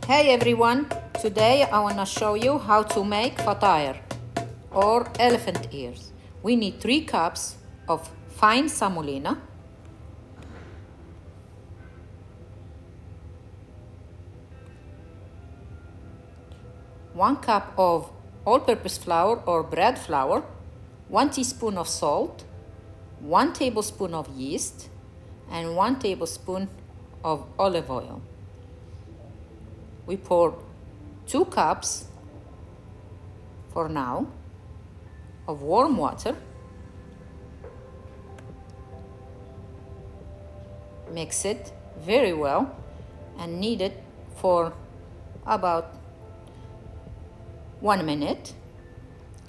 Hey everyone, today I want to show you how to make fatire or elephant ears. We need 3 cups of fine semolina, 1 cup of all-purpose flour or bread flour, 1 teaspoon of salt, 1 tablespoon of yeast, and 1 tablespoon of olive oil. We poured 2 cups for now of warm water. Mix it very well and knead it for about 1 minute,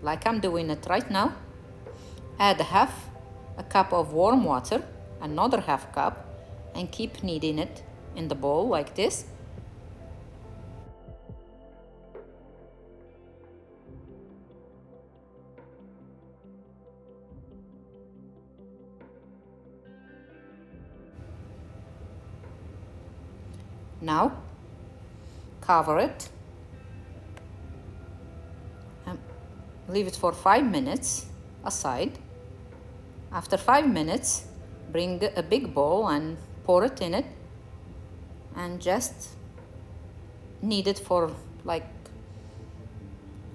like I'm doing it right now. Add half a cup of warm water, another half cup, and keep kneading it in the bowl like this. Now cover it and leave it for 5 minutes aside. After 5 minutes, bring a big bowl and pour it in it and just knead it for like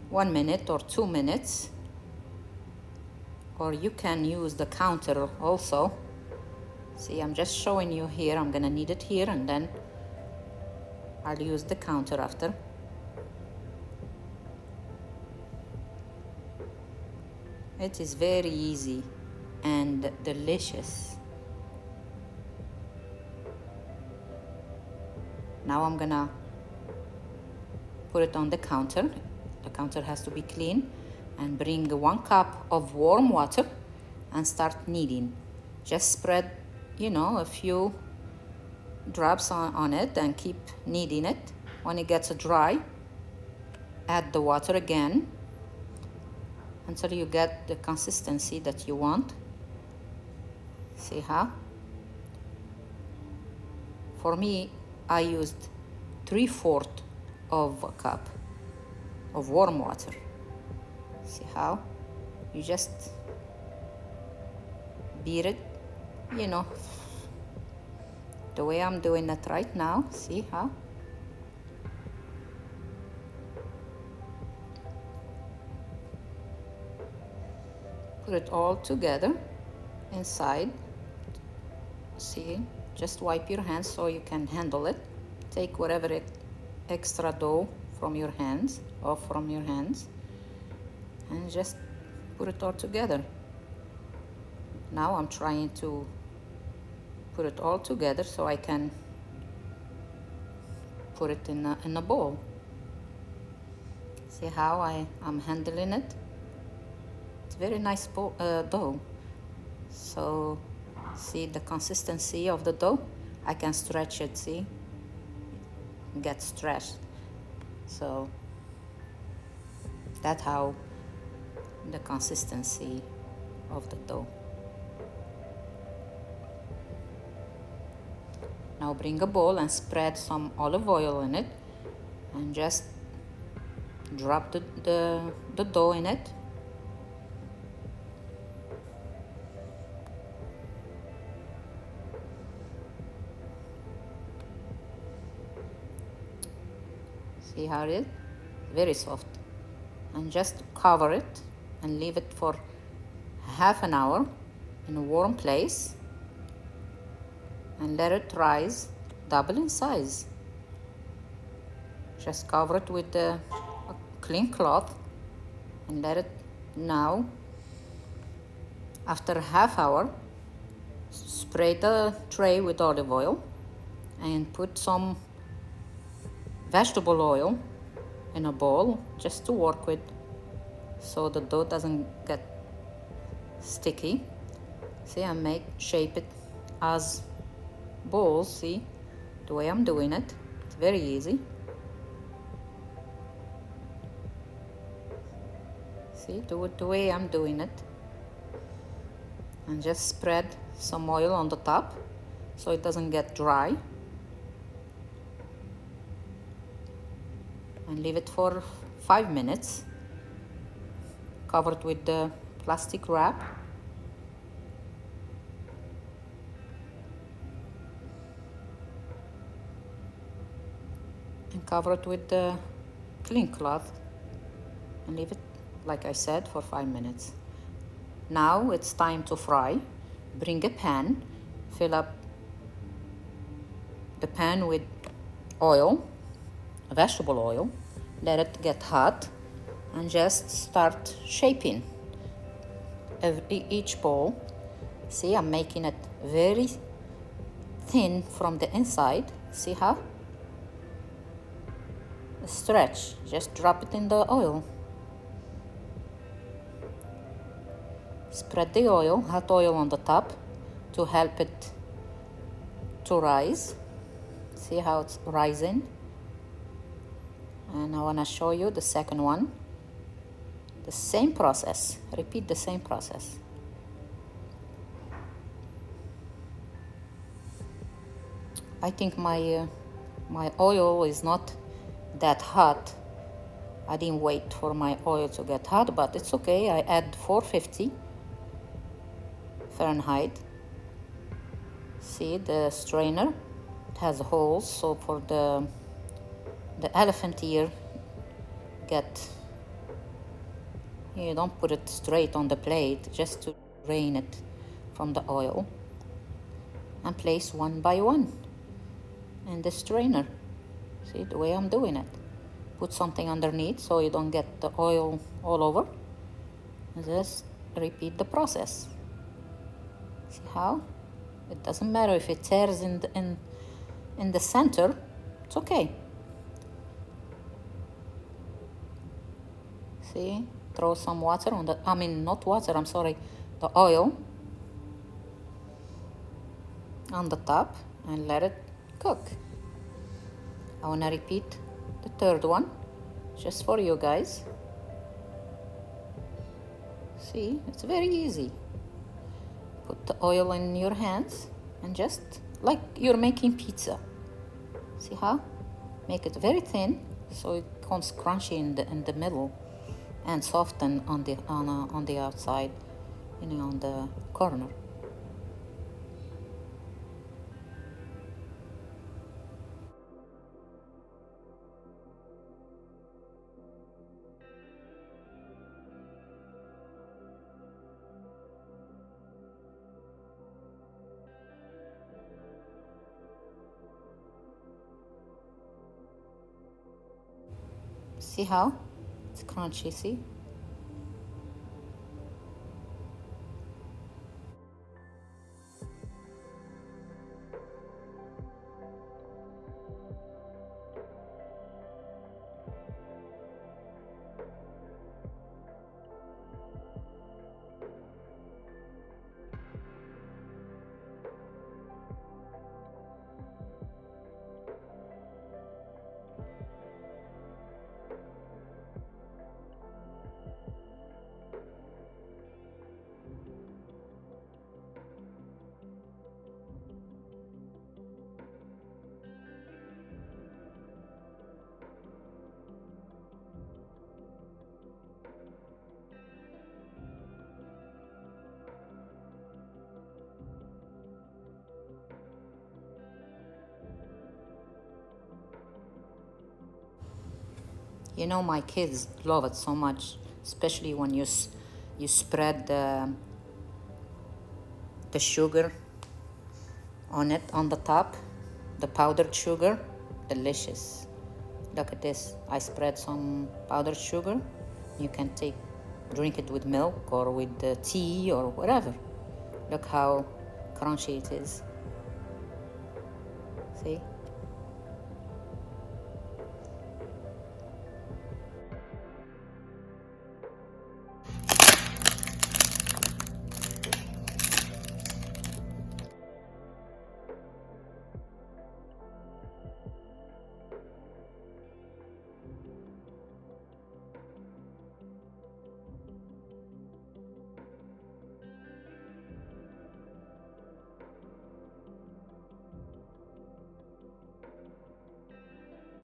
1 minute or 2 minutes, or you can use the counter also. See, I'm just showing you here. I'm gonna knead it here and then I'll use the counter after. It is very easy and delicious. Now I'm gonna put it on the counter. The counter has to be clean, and bring 1 cup of warm water and start kneading. Just spread, a few drops on it and keep kneading it. When it gets dry, add the water again until you get the consistency that you want. See how? For me, I used 3/4 of a cup of warm water. See how? You just beat it, the way I'm doing it right now. See how? Put it all together inside. See, just wipe your hands so you can handle it. Take whatever extra dough from your hands, and just put it all together. Now I'm trying to put it all together so I can put it in a bowl. See how I'm handling it? It's very nice dough. So see the consistency of the dough? I can stretch it, see? It gets stretched. So that's how the consistency of the dough. Now bring a bowl and spread some olive oil in it and just drop the dough in it. See how it is? Very soft. And just cover it and leave it for half an hour in a warm place and let it rise, double in size. Just cover it with a clean cloth and let it. Now, after a half hour, spray the tray with olive oil and put some vegetable oil in a bowl just to work with so the dough doesn't get sticky. See, I shape it as balls. See the way I'm doing it? It's very easy. See, do it the way I'm doing it, and just spread some oil on the top so it doesn't get dry. and leave it for 5 minutes. Cover it with the plastic wrap. And cover it with the clean cloth and leave it, like I said, for 5 minutes. Now it's time to fry. Bring a pan, fill up the pan with oil, vegetable oil, let it get hot, and just start shaping each bowl. See, I'm making it very thin from the inside. See how? Stretch, just drop it in the oil. Spread the oil, hot oil on the top to help it to rise. See how it's rising? And I want to show you the second one. The same process, repeat the same process. I think my oil is not that hot. I didn't wait for my oil to get hot, but it's okay. I add 450 Fahrenheit. See the strainer? It has holes, so for the elephant ear you don't put it straight on the plate, just to drain it from the oil, and place one by one in the strainer. See the way I'm doing it? Put something underneath so you don't get the oil all over. Just repeat the process. See how? It doesn't matter if it tears in the center, it's okay. See, throw some water on the, not water, I'm sorry, the oil on the top and let it cook. I want to repeat the third one just for you guys. See, it's very easy. Put the oil in your hands and just like you're making pizza. See how? Make it very thin so it comes crunchy in the middle and soften on the outside, on the corner. See how? It's crunchy, see? My kids love it so much, especially when you spread the sugar on it, on the top, the powdered sugar. Delicious. Look at this. I spread some powdered sugar. You can drink it with milk or with tea or whatever. Look how crunchy it is. See?